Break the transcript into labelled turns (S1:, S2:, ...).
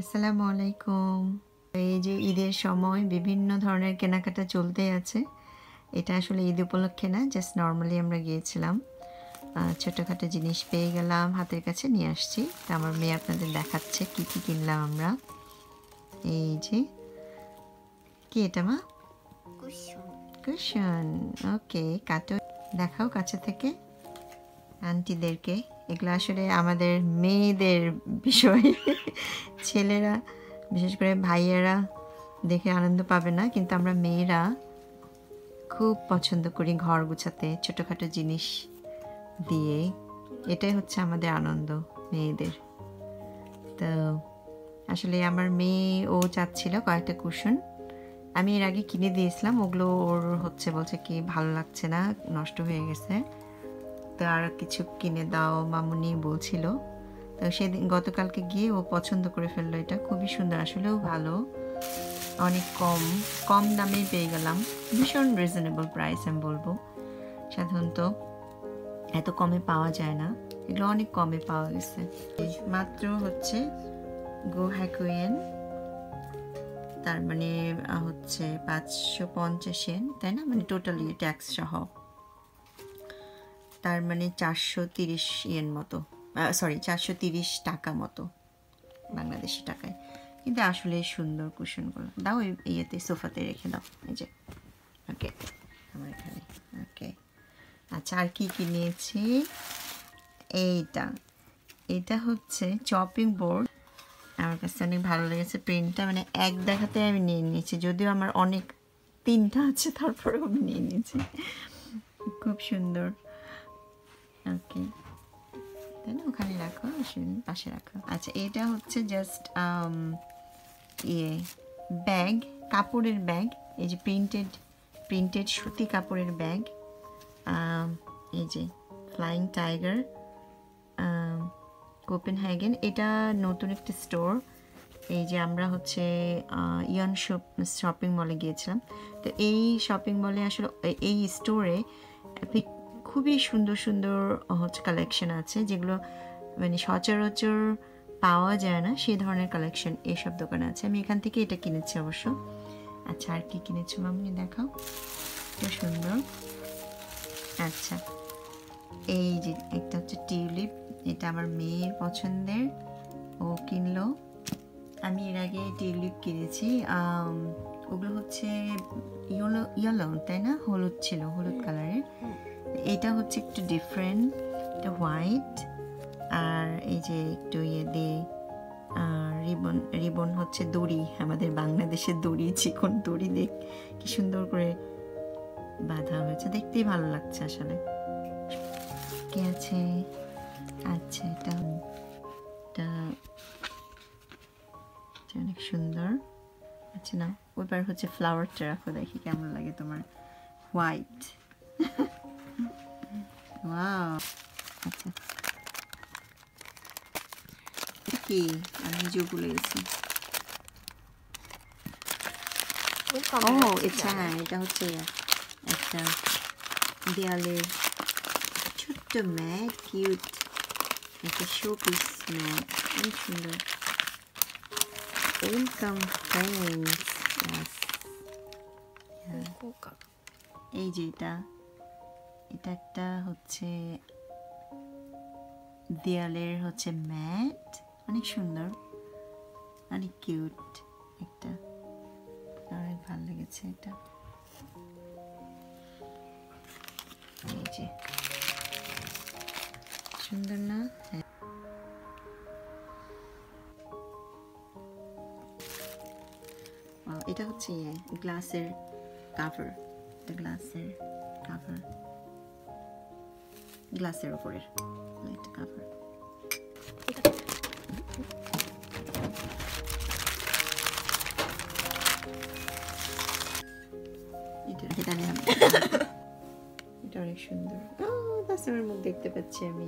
S1: আসসালামু আলাইকুম। এই যে ঈদের সময় বিভিন্ন ধরনের কেনাকাটা চলতেই আছে। এটা আসলে ঈদ উপলক্ষে না, জাস্ট নরমালি আমরা গিয়েছিলাম। ছোটখাটো জিনিস পেয়ে গেলাম, হাতের কাছে নিয়ে আসছি। তা আমার মেয়ে আপনাদের দেখাচ্ছে কি কি কিনলাম আমরা। এই যে কি এটা মা? কুশন। ওকে, কাটো, দেখাও কাছে থেকে আন্টিদেরকে। এগুলো আসলে আমাদের মেয়েদের বিষয়। ছেলেরা, বিশেষ করে ভাইয়েরা দেখে আনন্দ পাবে না, কিন্তু আমরা মেয়েরা খুব পছন্দ করি ঘর গুছাতে ছোটোখাটো জিনিস দিয়ে। এটাই হচ্ছে আমাদের আনন্দ মেয়েদের। তো আসলে আমার মেয়ে ও চাচ্ছিল কয়েকটা কুশন, আমি এর আগে কিনে দিয়েছিলাম। ওগুলো ওর হচ্ছে, বলছে কি ভালো লাগছে না, নষ্ট হয়ে গেছে, তো আর কিছু কিনে দাও মামুনি বলছিল। তো সেদিন গতকালকে গিয়ে ও পছন্দ করে ফেললো। এটা খুবই সুন্দর, আসলেও ভালো, অনেক কম কম দামেই পেয়ে গেলাম। ভীষণ রিজনেবল প্রাইস আমি বলবো, সাধারণত এত কমে পাওয়া যায় না, এগুলো অনেক কমে পাওয়া গেছে। মাত্র হচ্ছে গো হ্যাকুয়েন, তার মানে হচ্ছে 550 য়েন, তাই না? মানে টোটালি ট্যাক্স সহ, তার মানে 430 ইয়েন মতো, সরি 430 টাকা মতো বাংলাদেশি টাকায়। কিন্তু আসলে সুন্দর কুশনগুলো। দাও ইয়েতে, সোফাতে রেখে দাও। এই যে, ওকে, আমার এখানে। ওকে, আচ্ছা, আর কি কি নিয়েছি? এটা হচ্ছে চপিং বোর্ড। আমার কাছে অনেক ভালো লেগেছে প্রিন্টটা, মানে এক দেখাতে আমি নিয়ে নিয়েছি, যদিও আমার অনেক 3টা আছে, তারপরেও আমি নিয়ে নিয়েছি। খুব সুন্দর। ওকে, তাই না? ওখানে রাখো, পাশে রাখো। আচ্ছা, এটা হচ্ছে জাস্ট ব্যাগ, কাপড়ের ব্যাগ। এই যে প্রিন্টেড সুতি কাপড়ের ব্যাগ। এই যে ফ্লাইং টাইগার, কোপেনহেগেন। এটা নতুন একটা স্টোর। এই যে আমরা হচ্ছে ইয়ান শপিং মলে গিয়েছিলাম। তো এই শপিং মলে আসলে এই স্টোরে খুবই সুন্দর সুন্দর হচ্ছে কালেকশন আছে, যেগুলো মানে সচরাচর পাওয়া যায় না, সেই ধরনের কালেকশন এইসব দোকানে আছে। আমি এখান থেকে এটা কিনেছি অবশ্য। আচ্ছা, আর কি কিনেছো মামনি, দেখাও, খুব সুন্দর। আচ্ছা, এই যে একটা হচ্ছে টিউলিপ, এটা আমার মেয়ের পছন্দের, ও কিনলো। আমি এর আগে টিউলিপ কিনেছি, ওগুলো হচ্ছে ইয়েলো, তাই না? হলুদ ছিল, হলুদ কালারের। এটা হচ্ছে একটু ডিফারেন্ট, এটা হোয়াইট, আর এই যে একটু ইয়ে দিয়ে রিবন হচ্ছে দড়ি, আমাদের বাংলাদেশের দড়ি, চিকন দড়ি, দেখ কি সুন্দর করে বাঁধা হয়েছে, দেখতেই ভালো লাগছে আসলে। কি আছে? আচ্ছা, এটা অনেক সুন্দর। আচ্ছা, না, ওইবার হচ্ছে ফ্লাওয়ারটা রাখো, দেখি কেমন লাগে তোমার। White, wow. আচ্ছা, কি আমি যে ভুলে গেছি। ও আচ্ছা, হ্যাঁ, এটা হচ্ছে একটা দেয়ালের ছোট্ট ম্যাট, কিউট একটা শো পিস ম্যাট, অনেক সুন্দর। Welcome friends. এই যে এটা একটা হচ্ছে দেয়ালের হচ্ছে ম্যাট, অনেক সুন্দর, অনেক কিউট একটা, অনেক ভালো লেগেছে এটা। এই যে সুন্দর না? হ্যাঁ, এটা হচ্ছে গ্লাসের কাভার, গ্লাসের উপরের একটা কাভার। এটা অনেক সুন্দর। তাসিমের মুখ দেখতে পাচ্ছি আমি।